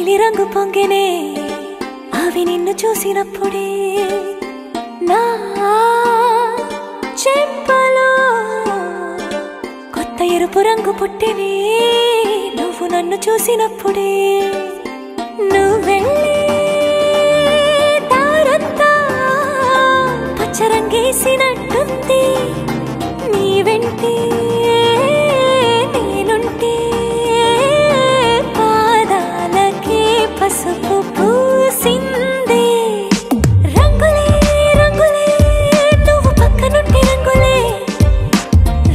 నీలి రంగు పొంగెనే అవి నిన్ను చూసినప్పుడే నా చెంపలో కొత్త ఎరుపు రంగు పుట్టినే నువ్వు నన్ను చూసినప్పుడే నువ్వెళ్ళే దారంతా పచ్చరంగేసినట్టుంది నీ వెంటే నేనుంటే పాదాలకే పసుపు పూసిందే రంగులే రంగులే నువ్వు పక్కనుంటే రంగులే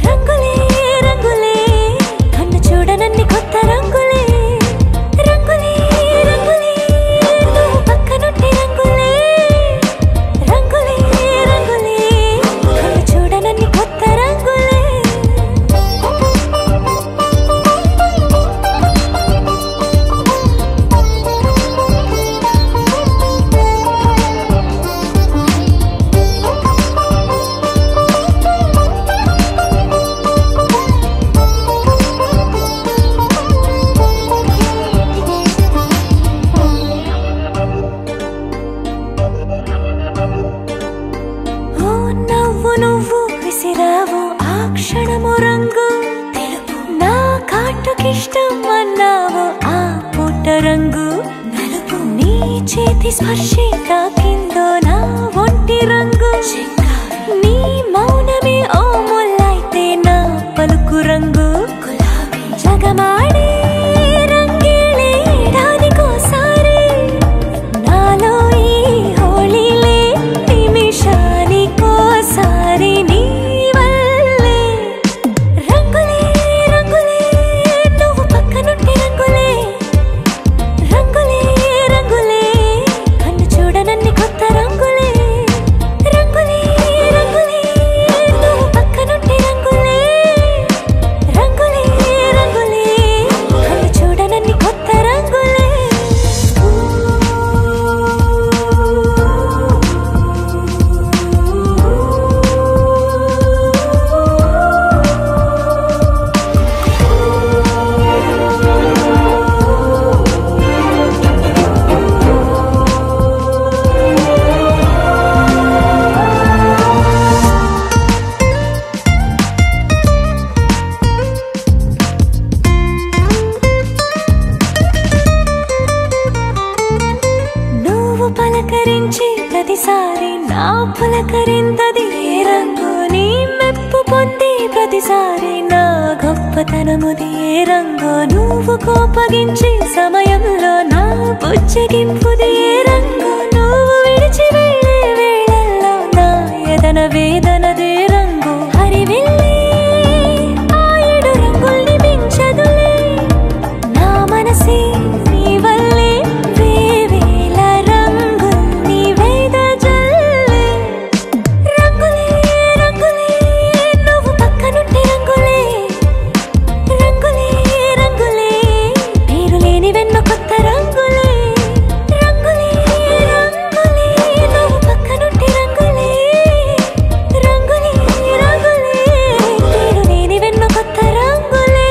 రంగులే రంగులే కన్ను చూడనన్ని కొత్త రంగులే రంగులే రంగులే నువ్వు పక్కనుంటే రంగులే రంగులే రంగులే కన్ను చూడనన్ని కొత్త రంగులే నువ్వు విసిరావు ఆ క్షణము రంగు తెలుపు నా కాటుకిష్టం అన్నావు ఆ పుట్ట రంగు నలుపు నీ చేతి స్పర్శే తాకిందో నా ఒంటి రంగు నీ మౌనమే ఓ ముల్లైతే నా పలుకు రంగు గులాబీ జగమాడే రంగేలే ఏడాదికోసారి నాలో ఈ హోళీలే నిమిషానికోసారి నీ వల్లే రంగులే రంగులే నువ్వు పక్కనుంటే రంగులే రంగులే రంగులే కన్ను చూడనన్ని కొత్త రంగులే రంగులే రంగులే నువ్వు పక్కనుంటే రంగులే రంగులే రంగులే కన్ను చూడనన్ని కొత్త రంగులే నువ్వు పలకరించి ప్రతిసారి నా పులకరింతది ఏ రంగు నీ మెప్పు పొంది ప్రతిసారి నా గొప్పతనముది ఏ రంగు నువ్వు కోపగించి సమయంలో నా బుజ్జగింపుది ఏ రంగు నువ్వు విడిచి వెళ్ళే వేళల్లో నా ఎదన వేదనదే రంగు హరివిల్లే ఆ ఏడు రంగుల్ని మించదులే నా మనసే నీ వల్లే వేవేల రంగుల్ని వెదజల్లే రంగులే రంగులే నువ్వు పక్కనుంటే రంగులే రంగులే రంగులే పేరు లేని వెన్న కొత్త రంగులే రంగులే రంగులే నువ్వు పక్కనుంటే రంగులే రంగులే రంగులే పేరు లేని వెన్న కొత్త రంగులే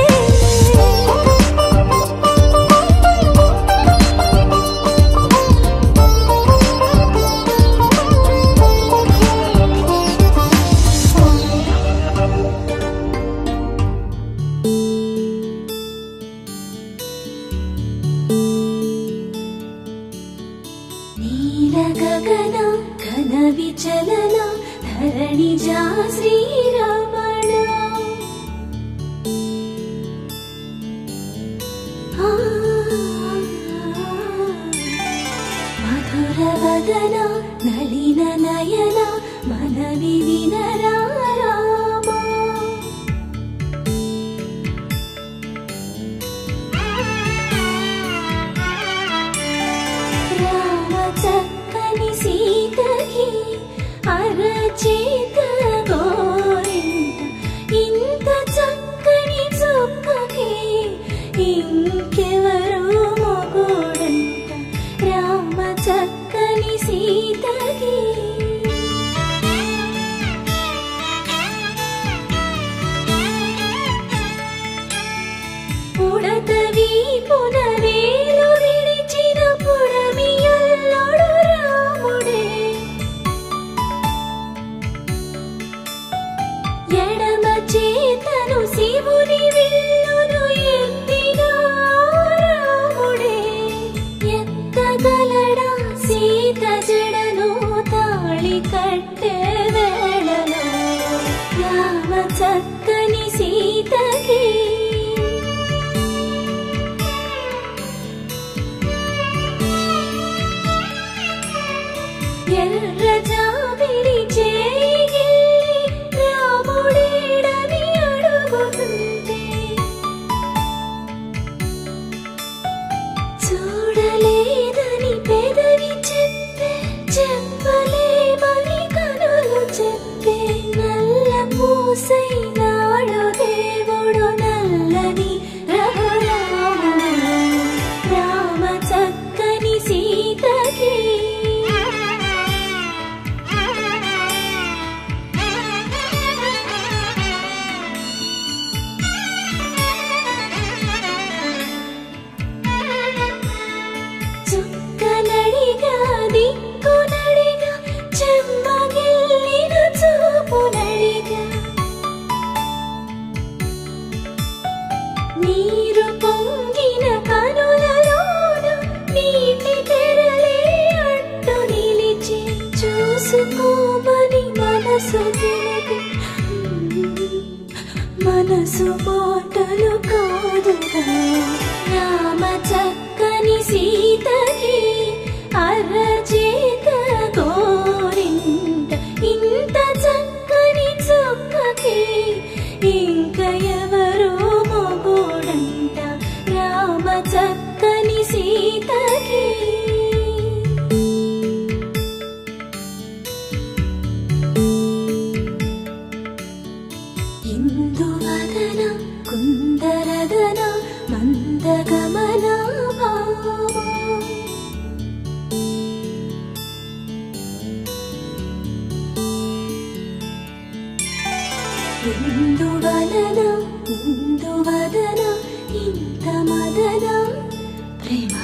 నీల గగన ఘన విచలన ధరణి జా శ్రీరమణ మధుర వదన నలిన నయన మనవి వినరా రామా రామ చక్కని సీతకి అరచేత గోరింట ఇంత చక్కని చుక్కకి ఇంకెవరు మొగుడంట రామ చక్కని సీతకి ఉడతవి పునవేలు విడిచి మనసు మాటలు కాదుగా రామ చక్కని సీతకి అరచేత గోరింట ఇంత చక్కని చుక్కకి ఇంక ఎవరో మొగుడంట రామ చక్కని సీతకి ఇందువదన కుందరదన మందగమన ఇందువలన ఇందువదన ఇంత మదన ప్రేమ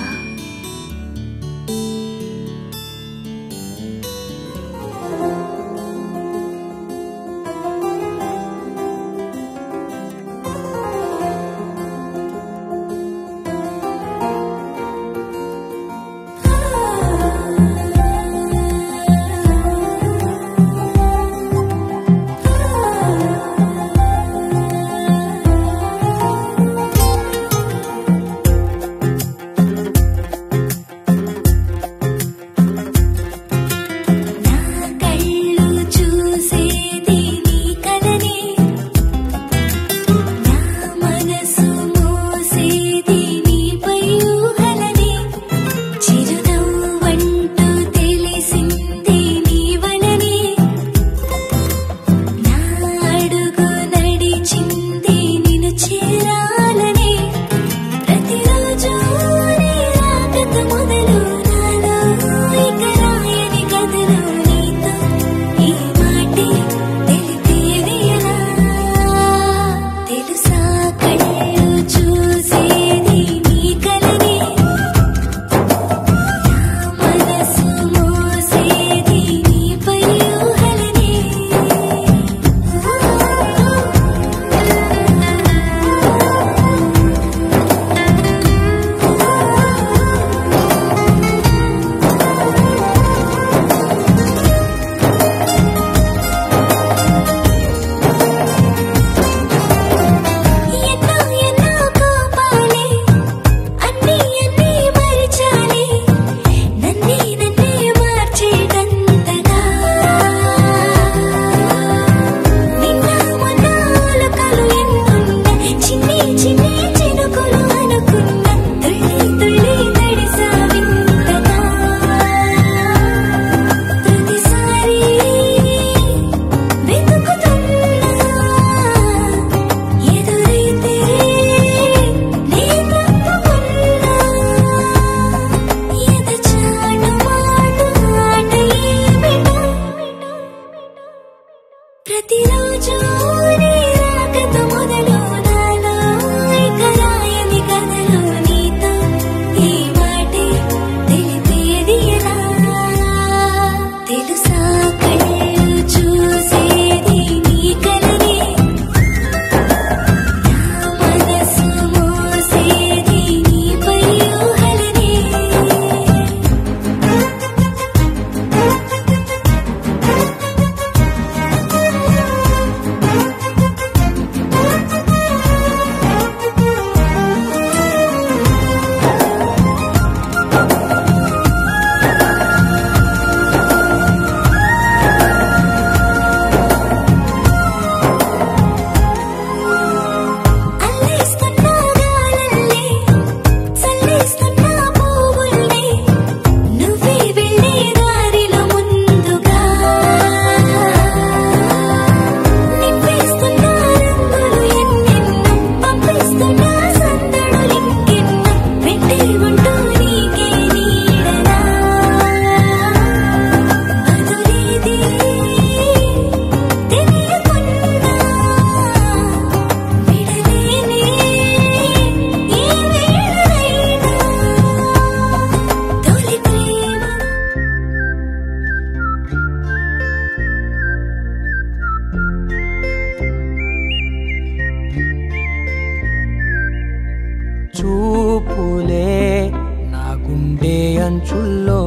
అంచుల్లో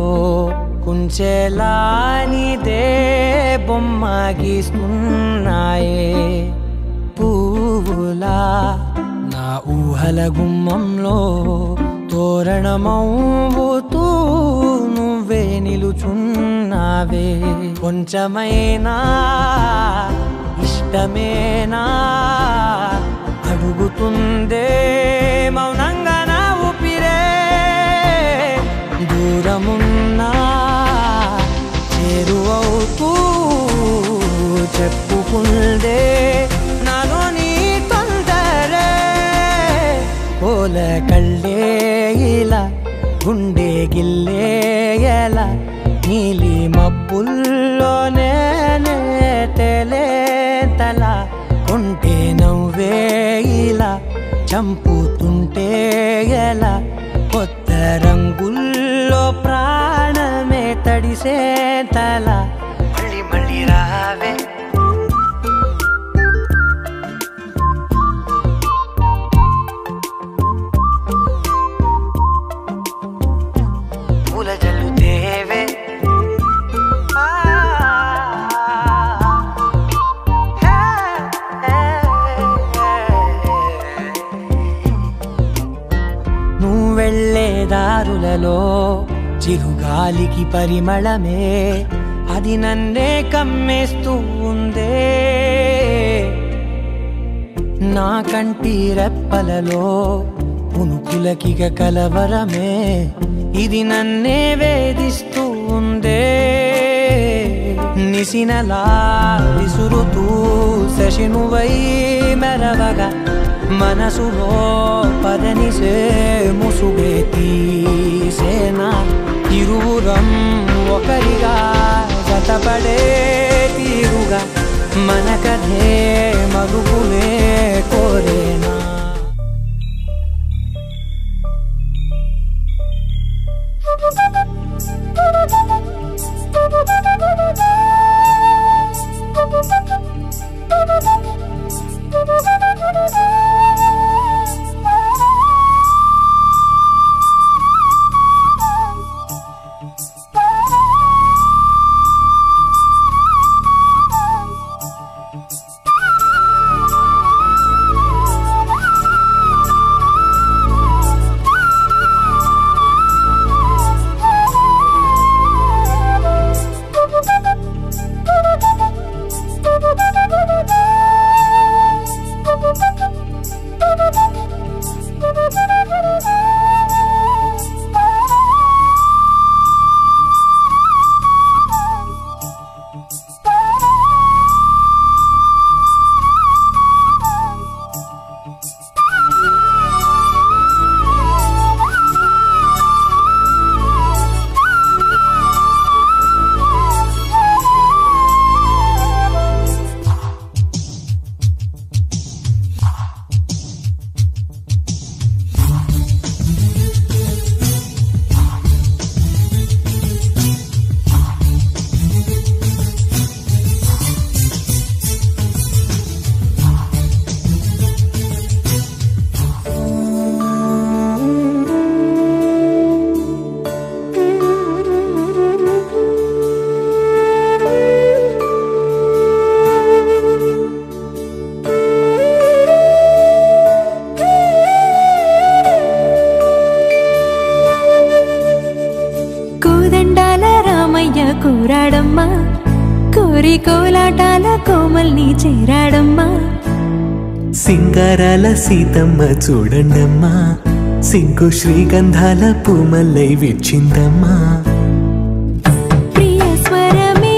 కుంచెలానిదే బొమ్మ గీస్తున్నాయే పువ్వులా నా ఊహల గుమ్మంలో తోరణమవుతూ నువ్వే నిలుచున్నావే కొంచెమైనా ఇష్టమేనా అడుగుతుందే మౌనంగా నా ఊపిరే దూరమున్నా చేరువవుతూ చెప్పుకుందే నాలో నీ తొందరే పోల కళ్ళే ఇలా గుండె గిల్లే ఎలా నీలి మబ్బుల్లోనే తల కొంటే నవ్వే ఇలా చంపుతుంటే ఎలా కొత్త రంగుల్లో ప్రాణమే తడిసే తల మళ్ళీ మళ్ళీ రావే పూల జల్లుతేవే వెళ్ళే దారులలో చిరుగాలికి పరిమళమే అది నన్నే కమ్మేస్తూ ఉందే నా కంటి రెప్పలలో పునుకులకిగ కలవరమే ఇది నన్నే వేధిస్తూ ఉందే నిసినలా విసురుతూ శశినువై మెరవగా మనసులో పదనిసే ముసుగే తీసేనా ఇరువురం ఒకరిగా జతపడే తీరుగా మన కథే మరుగునే కోరేనా కూరాడమ్మా కోరి కోలాటాల కోమల్ని చేరాడమ్మా సింగారాల సీతమ్మ చూడండమ్మా సింగు శ్రీగంధాల పూమల్లై విచ్చిందమ్మా ప్రియ స్వరమే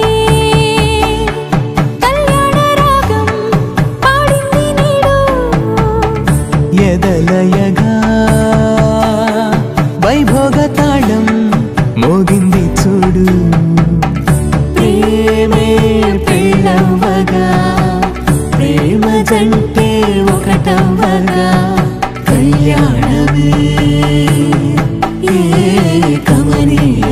కళ్యాణ రాగం పాడింది నేడు ఎదలయగా వైభోగ తాళం మోగింది చూడు ప్రేమే పెళ్ళవ్వగా ప్రేమ జంటే ఒకటవ్వగా కళ్యాణమే ఏ కమనీయ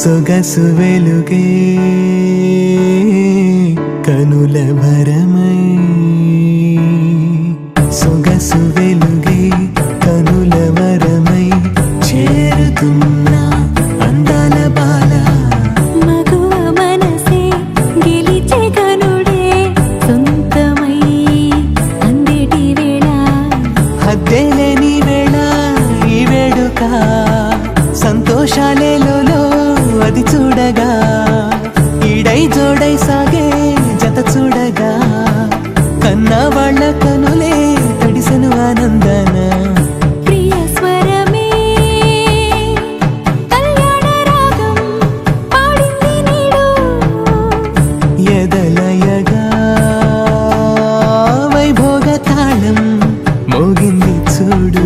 సొగసు వెలుగే కనుల భరమై సొగసు వెలుగే కనుల వరమై చేరుతున్నా అందాల బాల మగువ మనసే గెలిచే కనుడే సొంతమై అందేటి వేళ హద్దేలేని వేళ ఈ వేడుక సంతోషాలేలో అది చూడగా ఈడై జోడై సాగే జత చూడగా కన్నా వాళ్ళ కనులే తడిసెను ఆనందన ప్రియ స్వరమే కళ్యాణ రాగం పాడింది నీడు ఎదలయగా వైభోగ తాళం మోగింది చూడు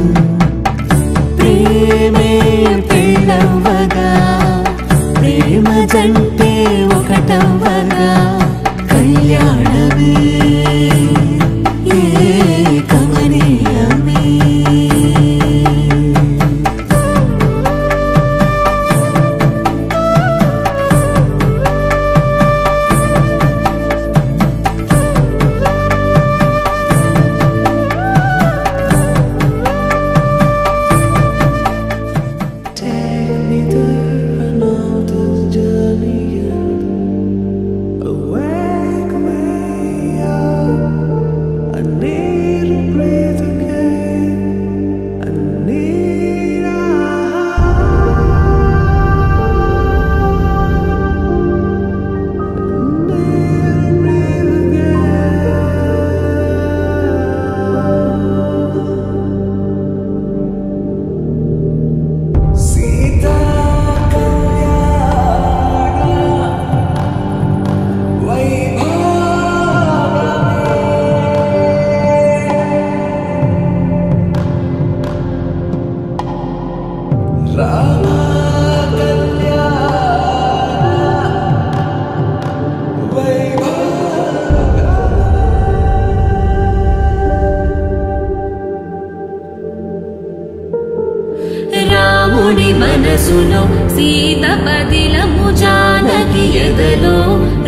ప్రేమే పెళ్ళవ్వగా ప్రేమ జంటే ఒకటవ్వగా కళ్యాణమే కమనీయమే రాముడి మనసులో సీత పదిలము జానకి ఎదలో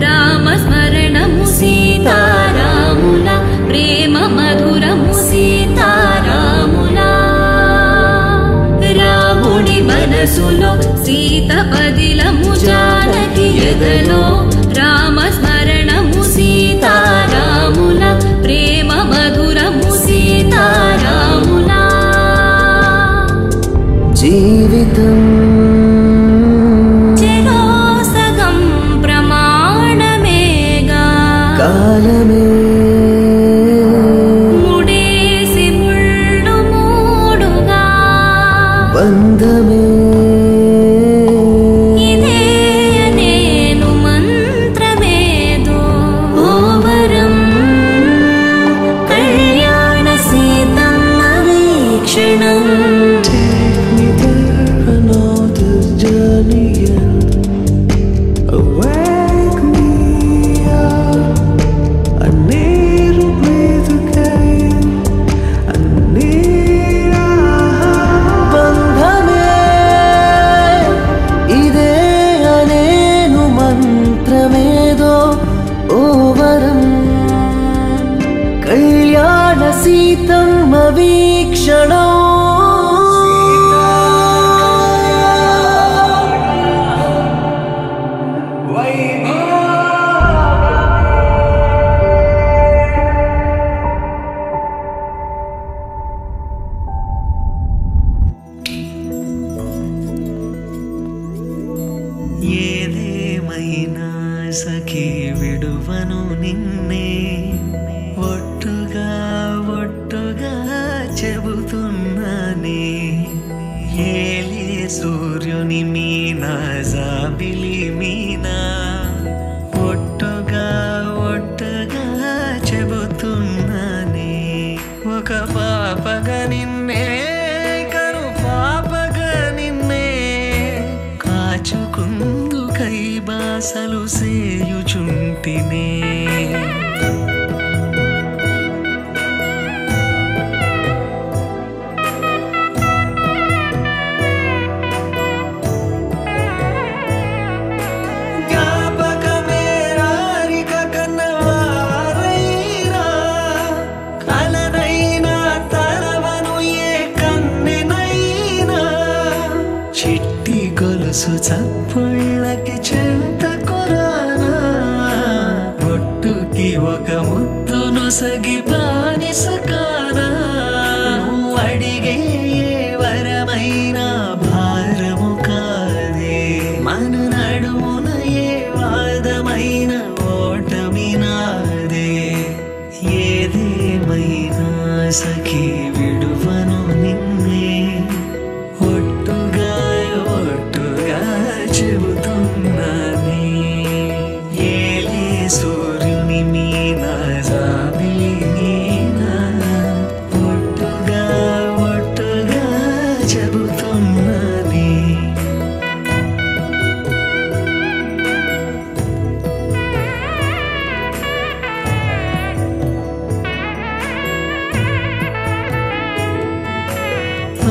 రామ స్మరణము సీతారాముల ప్రేమ మధురము సీతారాముల రాముడి మనసులో సీత పదిలము జానకి ఎదలో రామ స్మరణము సీతారాముల ప్రేమ మధురము సీతారాముల జీవితం చెరో సగం ప్రమాణమేగా కాలమే ముడేసి ముళ్ళు మూడుగా బంధమే ఇదే నేను మంత్రమేదో ఓ వరం కళ్యాణ సీతమ్మ వీక్షణం కళ్యాణ సీతమ్మ వీక్షణం ఏదేమైనా సఖీ విడువను నిన్నే ఒట్టుగా ఒట్టుగా చెబుతున్నానే ఏలే సూర్యుని మీనా జాబిలి మీనా ఒట్టుగా ఒట్టుగా చెబుతున్నానే ఒక పాపగా నిన్నే కను పాపగా నిన్నే కాచుకుందు కై బాసలు సేయుచుంటినే మనసు చప్పుళ్ళకి చెంతకురానా ఒట్టుకి ఒక ముద్దు నొసగి బానిస కానా అడిగే వరమైన భారము కాదే మన నడుమున ఏ వాదమైన ఓటమి నాదే ఏదేమైనా సఖీ విడువను నిన్నే ఒట్టుగా చెబుతున్నానే ఏలే సూర్యుని మీన జాబిలి నీనా ఒట్టుగా చెబుతున్నానే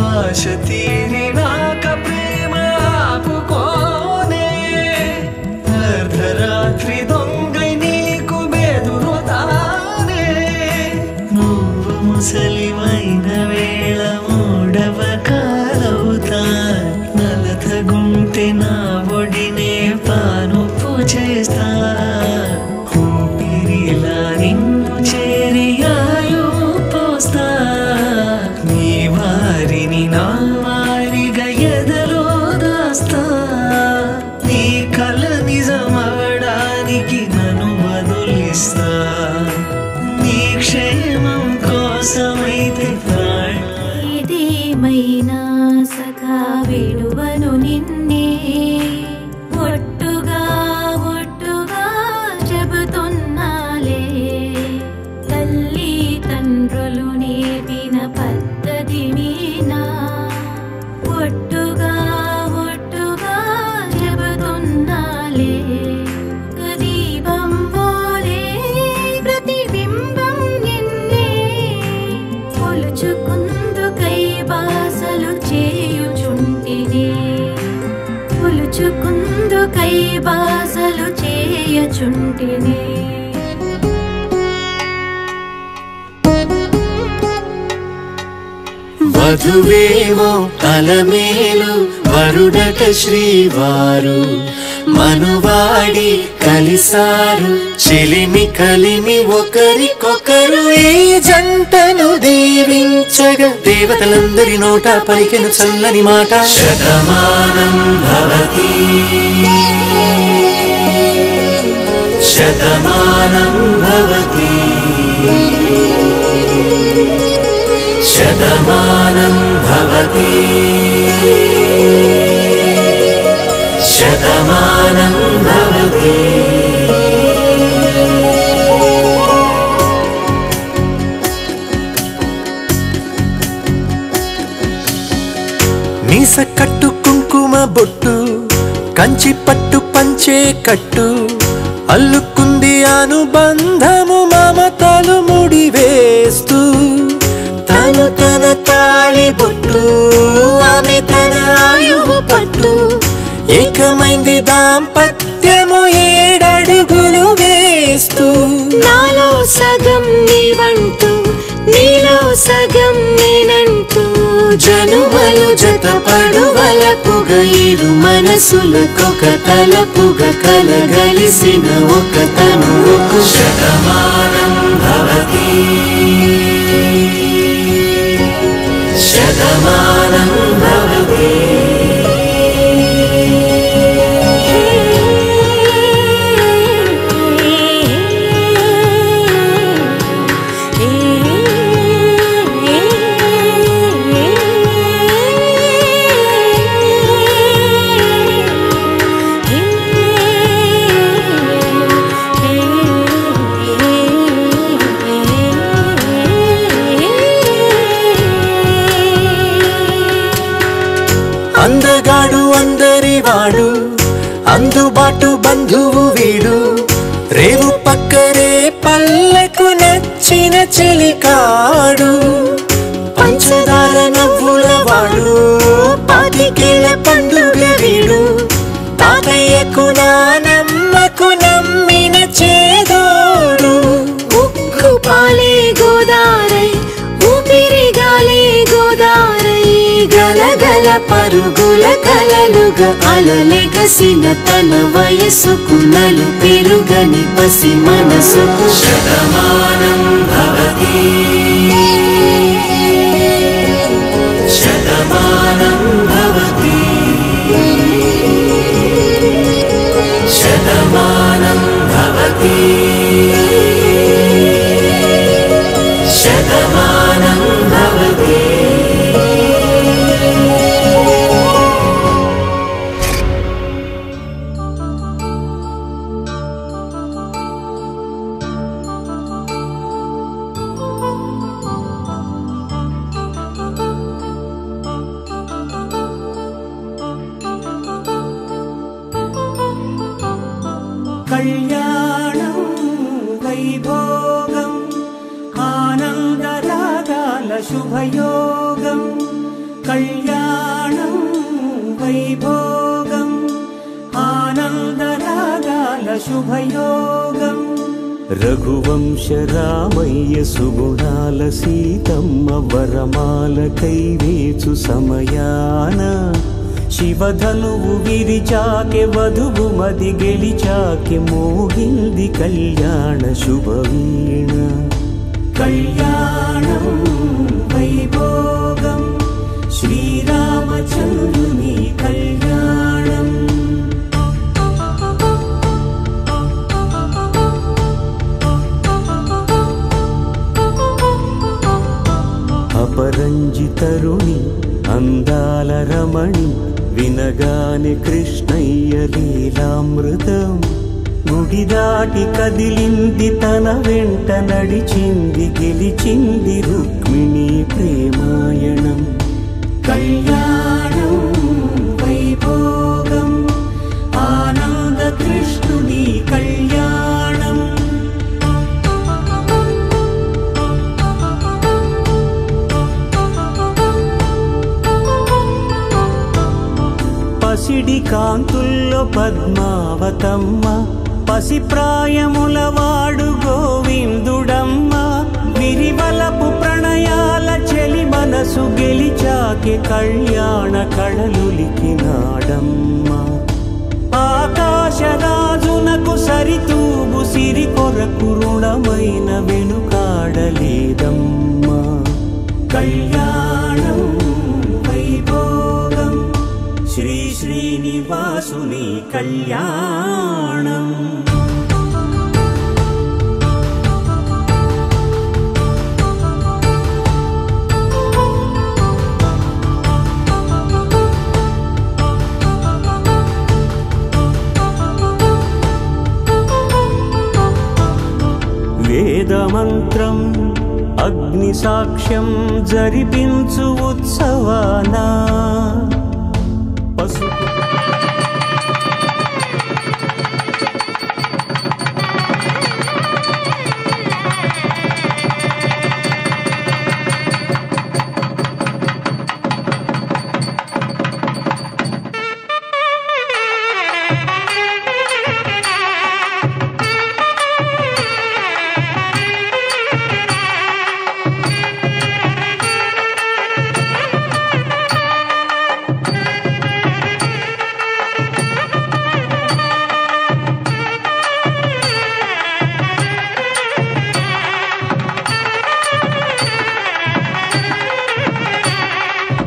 ఆశ తీరినాక ప్రేమ ఆపుకోనే అర్ధరాత్రి దొంగై నీకు బెదురుతానే నువ్వు ముసలివైన వేళ మూడవ కాలవుతా నలతగుంటే నా ఒడినే పానుపు చేస్తా ఊపిరిలా నిన్ను చేరి ఆయు పోస్తా నీ వారిని నా వారిగా ఎదలో దాస్తా నీ కల నిజమవడానికి నన్ను వదిలిస్తా నీ క్షేమం కోసమైతే ఏదేమైనా సఖా విడువను నిన్నే ఒట్టుగా చెబుతున్నాలే తల్లి తండ్రులు నేర్పిన పద్ధతి మీనా ఒట్టుగా చెబుతున్నాలే దీపం పోలే ప్రతిబింబం నిన్నే కొలుచుకుందుకై బాసలు చేయుచుంటినే కొలుచుకుందుకై బాసలు చేయుచుంటినే వధువేమో అలమేలు వరుడట శ్రీవారు మనువాడి కలిసారు చెలిమి కలిమి ఒకరికొకరు ఈ జంటను దీవించగా దేవతలందరి నోట పలికెను చల్లని మాట శతమానం భవతి శతమానం భవతి శతమానం భవతి శతమానం భవతి మీస కట్టు కుంకుమ బొట్టు కంచి పట్టు పంచే కట్టు అల్లుకుంది అనుబంధము మమతలు ముడివేస్తూ తను తన తాళి బొట్టు ఆమె తన ఆయువు పట్టు ఏకమైంది దాంపత్యము 7 అడుగులు వేస్తూ నాలో సగం నీవంటూ నీలో సగం నేనంటూ జనుమలు జతపడువలపుగ ఇరు మనసులకొక తలపుగ కలగలిసిన ఒక తనువుకు శతమానం భవతి శతమానం భవతి అందగాడు అందరివాడు అందుబాటు బంధువు వీడు రేవు పక్కరే పల్లెకు నచ్చిన చెలికాడు పంచదార నవ్వుల వాడు పాతికేళ్ల పండుగ వీడు తాతయ్యకు నానమ్మకు నమ్మిన చేదోడు ఉక్కు పాలే గోదారై ఊపిరి గాలే గోదారై గలగల పరుగుల కల కలలుగా అలలెగసిన తన వయసుకు నలు పెరుగని పసి మనసుకు శతమానం భవతి శతమానం భవతి శతమానం భవతి శతమానం భవతి కళ్యాణం వైభోగం ఆనందరాగాల శుభయోగం కళ్యాణం వైభోగం ఆనందరాగాల శుభయోగం రఘువంశ రామయ్య సుగుణాల సీతమ్మ వరమాల కైవేచు సమయాన శివధనువు విరిచాకె వధువు మది గెలిచాకె మోగింది కళ్యాణ శుభవీణ కళ్యాణం వైభోగం శ్రీరామచంద్రుని కళ్యాణం అపరంజి తరుణి అందాల రమణి వినగానే కృష్ణయ్య లీలామృతం గుడి దాటి కదిలింది తన వెంట నడిచింది గెలిచింది రుక్మిణి ప్రేమాయణం కళ్యాణం వైభోగం ఆనంద కృష్ణుని కళ్యాణం పసిడి కాంతుల్లో పద్మావతమ్మ పసిప్రాయముల వాడు గోవిందుడమ్మ విరివలపు ప్రణయాల చెలి మనసు గెలిచాకె కళ్యాణ కళలులికినాడమ్మ ఆకాశరాజునకు సరితూగు సిరి కొరకు రుణమైన వెనుకాడలేదమ్మ కళ్యాణం వైభోగం శ్రీ శ్రీనివాసుని కళ్యాణం వేదమంత్రం అగ్ని సాక్ష్యం జరిపించు ఉత్సవానా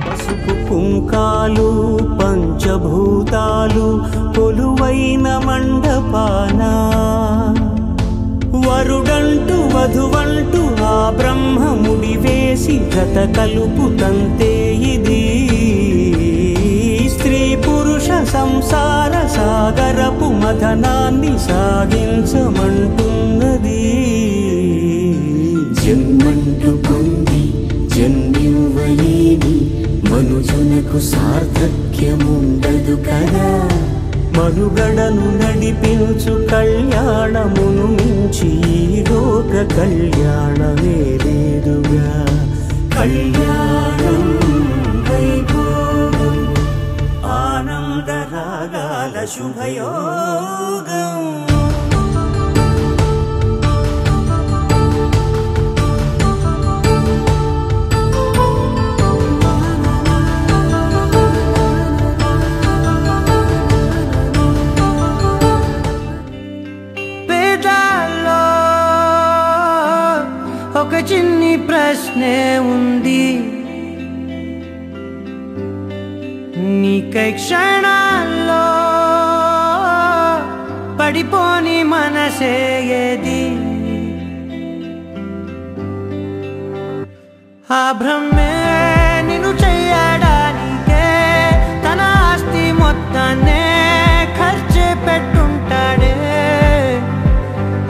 పసుపు కుంకాలు పంచభూతాలు కొలువైన మండపాన వరుడంటూ వధువంటూ ఆ బ్రహ్మముడి వేసి గత కలుపు తంతే ఇది స్త్రీ పురుష సంసార సాగరపు మథనాన్ని సాగించమంటున్నది జన్మంటూ పొంది జన్మివ్వలేని మనుజునకు సార్థక్యముండదు కదా మనుగడను నడిపించు కళ్యాణమును మించి లోక కళ్యాణమే లేదుగా కళ్యాణం వైభోగం ఆనందరాగాల శుభయోగం కై క్షణాల్లో పడిపోని మనసే ఏది ఆ భ్రమే నిన్ను చెయ్యడానికే తన ఆస్తి మొత్తాన్నే ఖర్చు పెట్టుంటాడే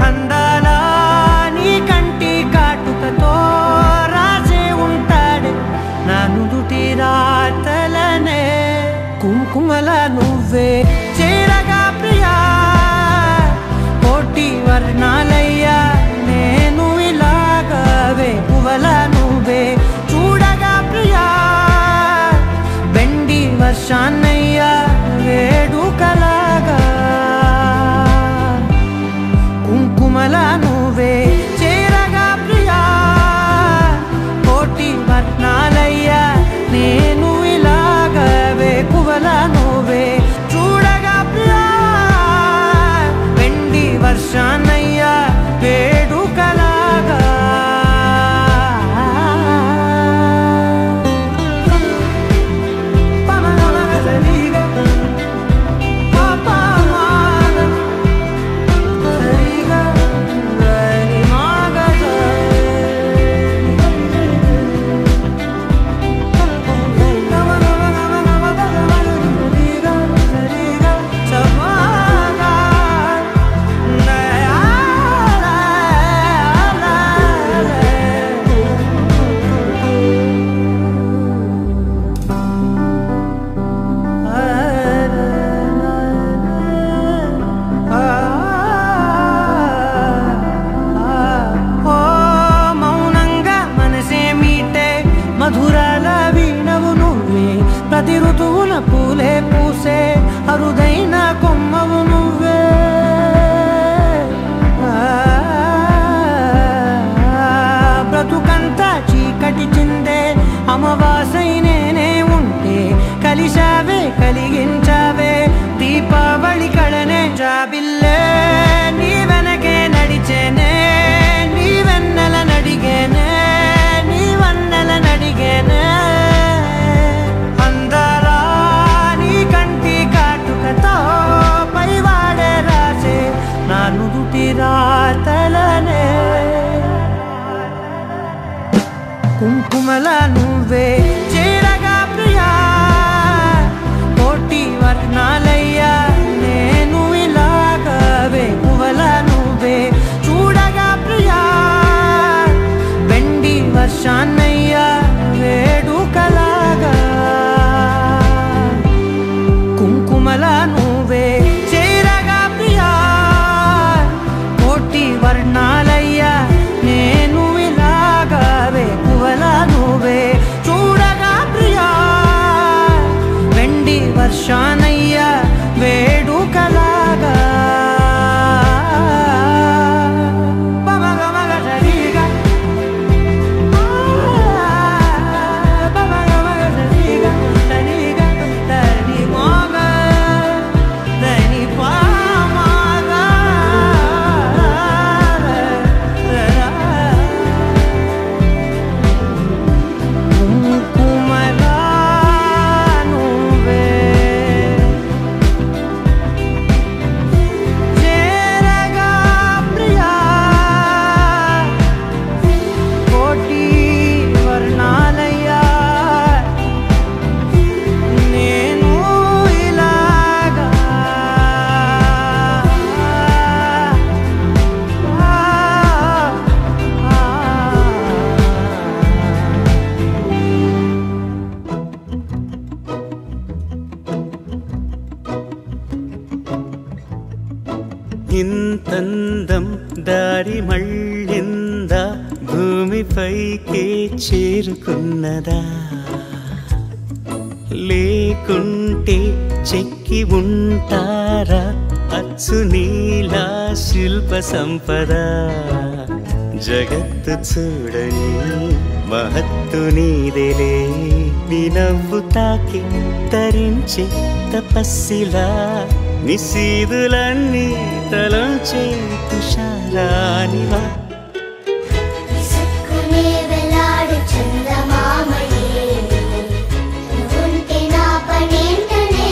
అందాల నీ కంటి కాటుకతో రాసే ఉంటాడే నా నుదుటి రాతలనే కుంకుమల నువ్వే చేరగా ప్రియా కోటి వర్ణాలయ్యా నేను ఇలాగా వేకువల నువ్వే చూడగా ప్రియా వెండి వర్షాన్నయ్యా వేడుకలాగా కుంకుమల నువ్వే చేరగా ప్రియా కోటి వర్ణాలయ్యా నేను ఇలాగా వేకువల నువ్వే చూడగా ప్రియా వెండి వర్షాన్నయ్యా వేడుకలాగా మధురాల వీణవు నువ్వే ప్రతి ఋతువుల పూలే పూసే అరుదైన కొమ్మవు నువ్వే బ్రతుకంతా చీకటి చిందే అమావాసై నేనే ఉంటే కలిశావే కలిగించావే దీపావళి కళనే జాబిల్లే నీ వెనకే నడిచేనే నీ వెన్నెల నడిగేనే అందరా నీ కంటి కాటుకతో పైవాడే రాసే నా నుదుటి రాతలనే కుంకుమల నువ్వే చేరగా ప్రియా కోటి వర్ణాలయ్యా నేను ఇలాగా వేకువల నువ్వే చూడగా ప్రియా వెండి వర్షాన్నయ్యా వేడుకలాగా కుంకుమల నువ్వే చేరగా ప్రియా కోటి వర్ణాలయ్యా నేను ఇలాగా వేకువల నువ్వే చూడగా ప్రియా వెండి వర్షాన్నయ్యా వేడుకలాగా ఇంతందం దారి మళ్ళిందా భూమిపైకే చేరుకున్నదా లేకుంటే చెక్కి ఉంటారా అచ్చు నీలా శిల్ప సంపద జగత్తు చూడని మహత్తు నీదేలే నీ నవ్వు తాకి తరించే తపస్సిలా నిశీదులన్నీ తలంచే తుషారానివా చందమామయే నువ్వుంటే నా పనేంటనే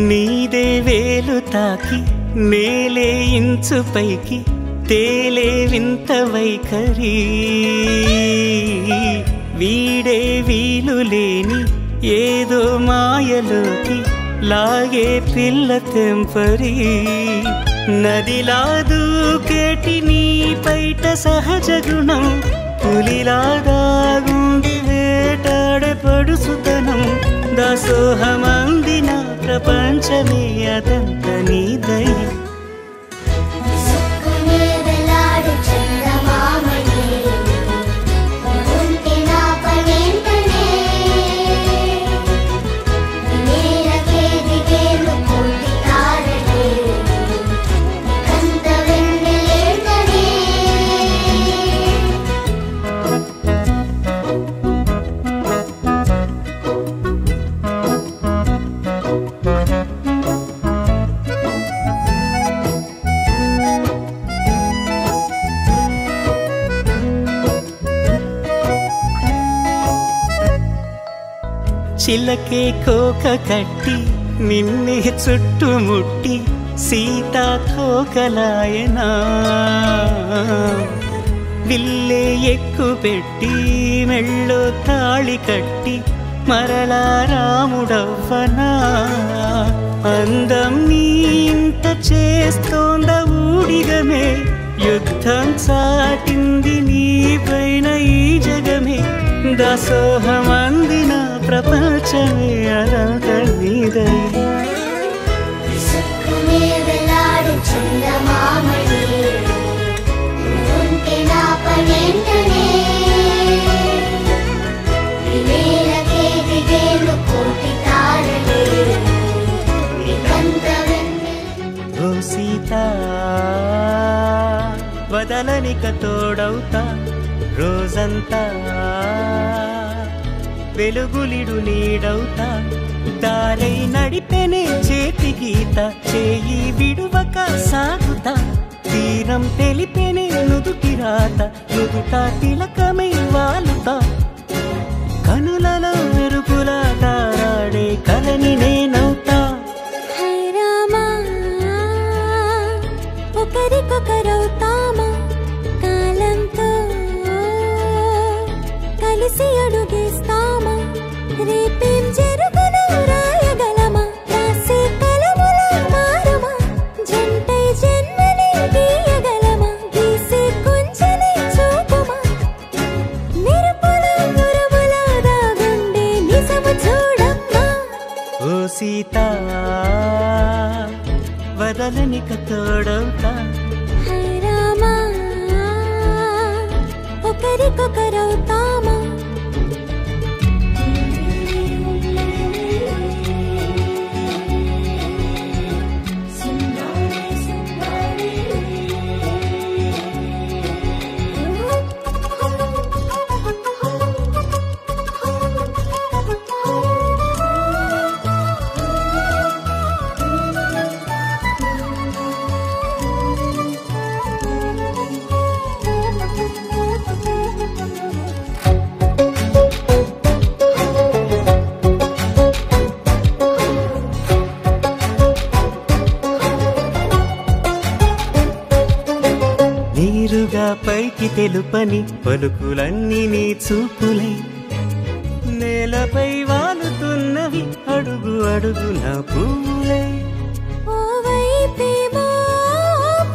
నీదే వేలు తాకి నేలే ఇంచు పైకి తేలే వింత వైఖరి వీడే వీలు లేని ఏదో మాయలోకి లాగే పిల్ల తెంపరి నదిలా దూకేటి నీ పైట సహజ గుణం పులిలా దాగుండి వేటాడే పడుసుతనం దాసోహమందిన ప్రపంచమే అదంత నీదై చిలకే కోక కట్టి నిన్నే చుట్టుముట్టి సీతాకోకలాయనా విల్లే ఎక్కు పెట్టి మెళ్ళో తాళి కట్టి మరలా రాముడవ్వనా అందం నీ ఇంత చేస్తోంద ఊడిగమే యుద్ధం చాటింది నీ పైన ఈ జగమే దాసోహమందిన ప్రపంచమే అదంత నీదై ఓ సీతా వదలనిక తోడవుతా రోజంతా వెలుగులిడు నీడవుతా దారై నడిపెనే చేతి గీత చేయి విడువక సాగుతా తీరం తెలిపెనే నుదుటి రాత నుదుట తిలకమై వాలుతా కనులలో మెరుపులా తారాడే కలని నేనవుతా ఒకరికొకరవుతామా కాలంతో కలిసి అడుగేస్తామా రేపేం జరుగునో రాయగలమా రాసే కలములా మారమా జంటై జన్మని గీయగలమా గీసే కొంచెనే చూపుమా మెరుపుల మురుములా దాగుండే నిజము చూడమ్మా ఓ సీతా వదలనిక తోడవుతా రామా ఒకరికొకరవుతామా నీరుగా పైకి తెలుపని పలుకులన్నీ నీ చూపులై నేలపై వాలుతున్నవి అడుగు అడుగున పూలై ఓవైపేమో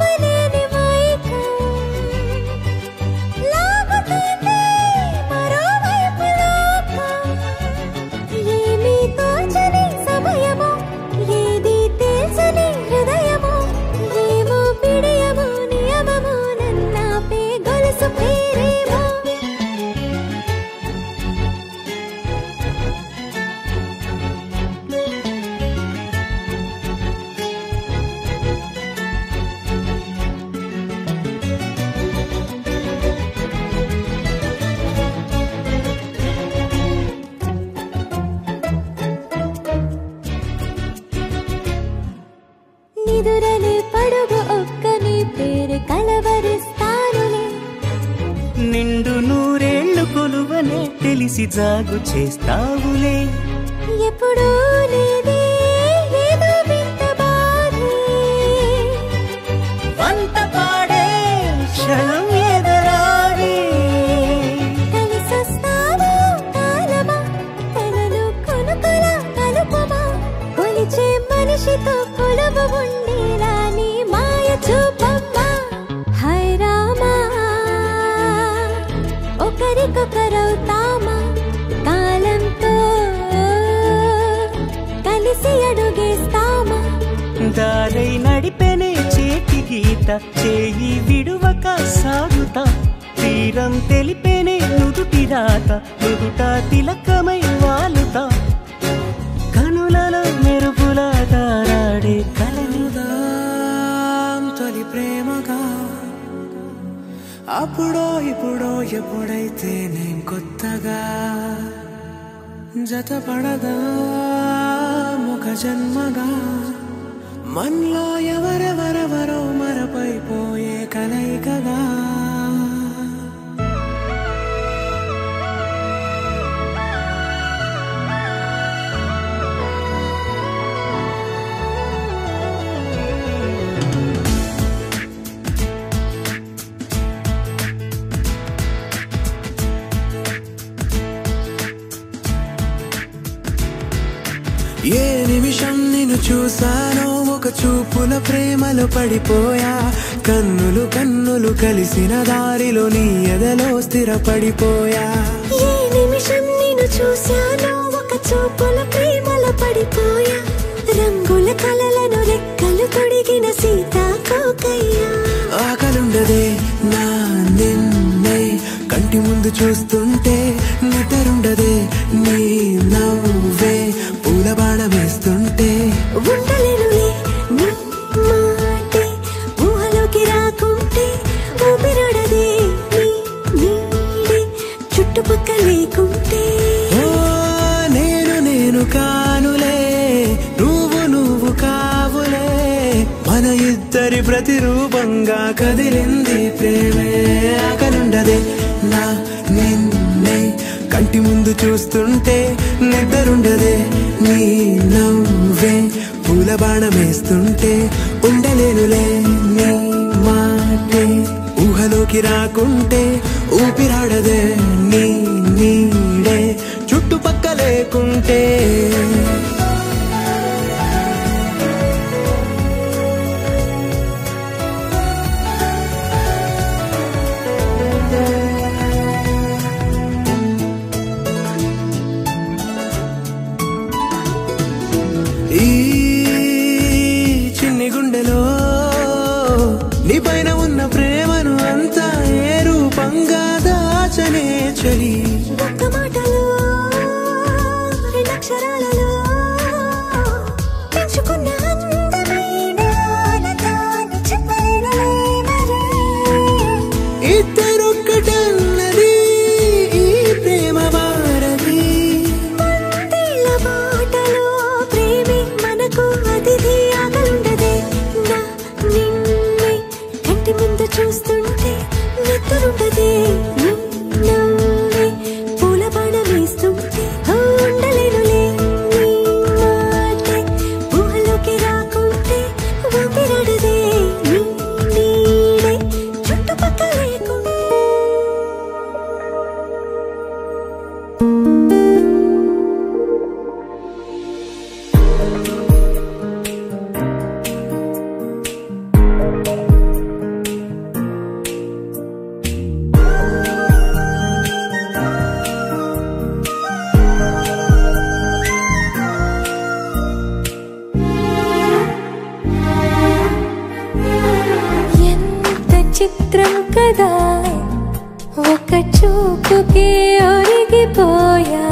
పలేని మైకం లాగుతుంది మరోవైపు లోకం ఏమీ తోచని సమయమో ఏది తెలుసని హృదయమో ఏమో పిడియమో నియమమో నన్నాపే గొలుసు పేరేమో నిదురలే పడుగు ఒక్కని పేరు కలవరిస్తానులే నిండు నూరేళ్లు కొలువనే తెలిసి జాగు చేస్తావులే ఎప్పుడూ లేదే ఏదో గడిపెనే చేతి గీత చేయి విడువక సాగుతా తీరం తెలిపేనే నుదుటి రాత నుదుట తిలకమై వాలుతా కనులలో మెరుపులా తారాడే కలనుదాం తొలి ప్రేమగా అప్పుడో ఇప్పుడో ఎప్పుడైతే నేను కొత్తగా జతపడదా ముఖ జన్మగా మనలో ఎవరెవరెవరో మరపైపోయే కలయికగా ఏ నిమిషం నిన్ను చూసానో ఒక చూపుల ప్రేమలో పడిపోయా కన్నులు కన్నులు కలిసిన దారిలో నీ ఎదలో స్థిరపడిపోయా ఏ నిమిషం నిన్ను చూసానో ఒక చూపుల ప్రేమలో పడిపోయా రంగుల కలలను రెక్కలు తొడిగిన సీతాకోకయ్యా ఆకలుండదే నా నిన్నే కంటి ముందు చూస్తుంటే నిద్రుండదే నీ నవ్వే పూల బాణం వేస్తుంటే ఉండలేనులే నీ మాటే ఊహలోకి రాకుంటే ఊపిరాడదే నీ నీడే చుట్టుపక్కల లేకుంటే నేను కానులే నువ్వు కావులే మన ఇద్దరి ప్రతిరూపంగా కదిలింది ప్రేమే ఆకలుండదే నా నిన్నే కంటి ముందు చూస్తుంటే నిద్రుండదే నీ నవ్వే పూల బాణం వేస్తుంటే ఉండలేనులే నీ మాటే ఊహలోకి రాకుంటే ఊపిరాడదే నీ నీడే చుట్టుపక్క లేకుంటే ఈ చిన్ని గుండెలో నీ పైన ఉన్న ప్రేమను అంతా ఏ రూపంగా దాచనే చలి ఒక్క మాటలో రెండక్షరాలలో పెంచుకున్న అందమైన ఆనందాన్ని చెప్పలేనులే మరి ఇద్దరొక్కటన్నది ఈ ప్రేమ వారది వందేళ్ల బాటలో ప్రేమే మనకు అతిథి ఆగలుండదే నా నిన్నే కంటి ముందు చూస్తుంటే నిద్రుండదే నీ నవ్వే పూల బాణం వేస్తుంటే ఉండలేనులే నీ మాటే ఊహలోకి రాకుంటే ఊపిరాడదే నీ నీడే చుట్టుపక్కల లేకుంటే ఎంత చిత్రం కదా ఒక చూపుకే ఒరిగిపోయా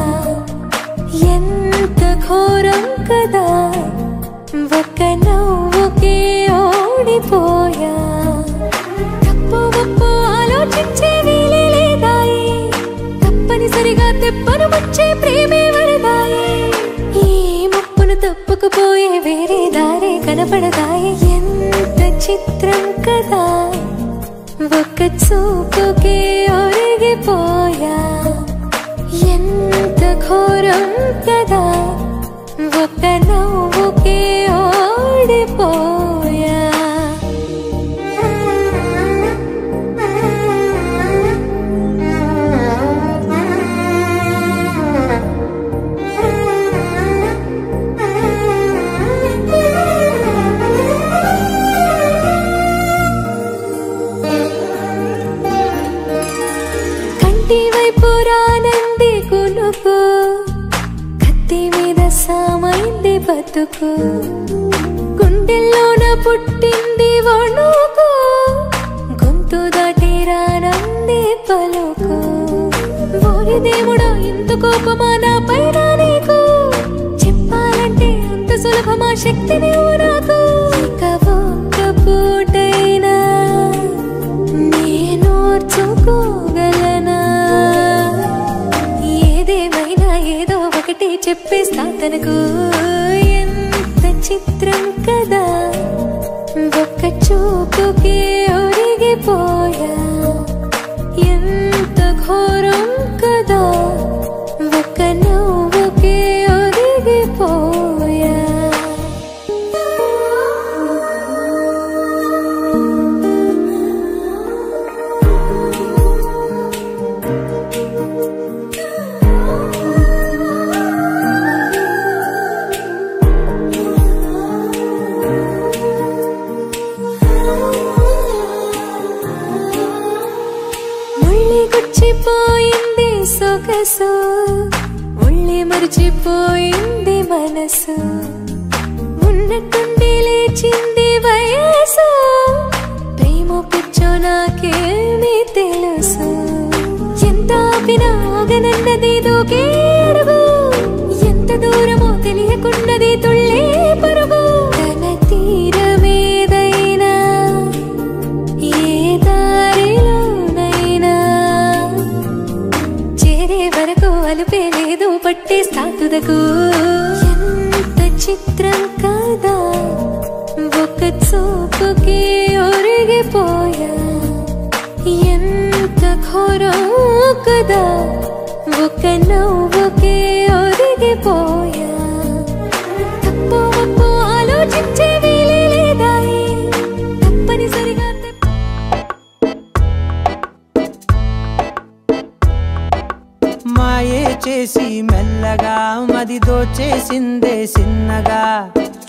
ఎంత ఘోరం కదా ఒక నవ్వుకే ఓడిపోయా తప్పు ఒప్పు ఆలోచించే వీలే లేదాయి తప్పనిసరిగా తెప్పను వచ్చే ప్రేమే వరదాయి ఈ ముప్పును తప్పుకుపోయే వేరే దారే కనపడదాయి ఎంత చిత్రం కదా ఒక చూపుకే ఒరిగిపోయా ఎంత ఘోరం కదా ఒక నవ్వుకే ఓడిపోయా కంటి వైపు రానంది కునుకు కత్తి మీద సామైంది బతుకు అంత కోపమా నా పైన నీకు చెప్పాలంటే అంత సులభమా శక్తి నీవు నాకు ఒక్క పూటైనా నేనోర్చుకోగలనా ఏదేమైనా ఏదో ఒకటి చెప్పేస్తా తనకు ఎంత చిత్రం కదా ఒక్క చూపుకే ఒరిగిపోయా ఎంత ఘోరం కదా ఒక్క నవ్వుకే ఒరిగిపోయా గుచ్చిపోయింది సొగసు ఒళ్ళే మరిచిపోయింది మనసు ఉన్నట్టుండి లేచింది వయసు ప్రేమ పిచ్చో నాకేమీ తెలుసు ఎంత ఆపినా ఆగనన్నది దూకే అడుగు ఎంత దూరమో తెలియకున్నది తుళ్ళే పరుగు తన తీరమేదైనా ఏ దారిలోనైనా చేరే వరకు అలుపే లేదు పట్టేస్తా తుదకు ఎంత చిత్రం కదా ఒక్క చూపుకి ఒరిగిపోయా ఎంత ఘోరం కదా ఒక్క నవ్వుకే ఒరిగిపోయా తప్పు ఒప్పు ఆలోచించే వీలే లేదా తప్పనిసరిగా మాయే చేసి మెల్లగా మది దోచేసిందే సిన్నగా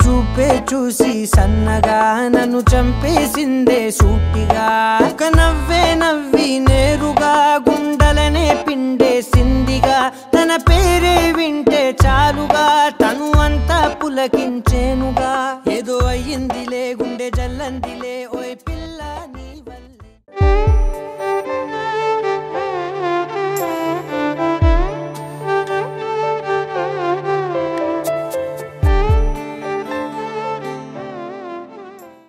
చూపే చూసి సన్నగా నన్ను చంపేసిందే సూటిగా ఒక నవ్వే నవ్వి నేరుగా గుండెలనే పిండేసిందిగా తన పేరే వింటే చాలుగా తను అంతా పులకించేనుగా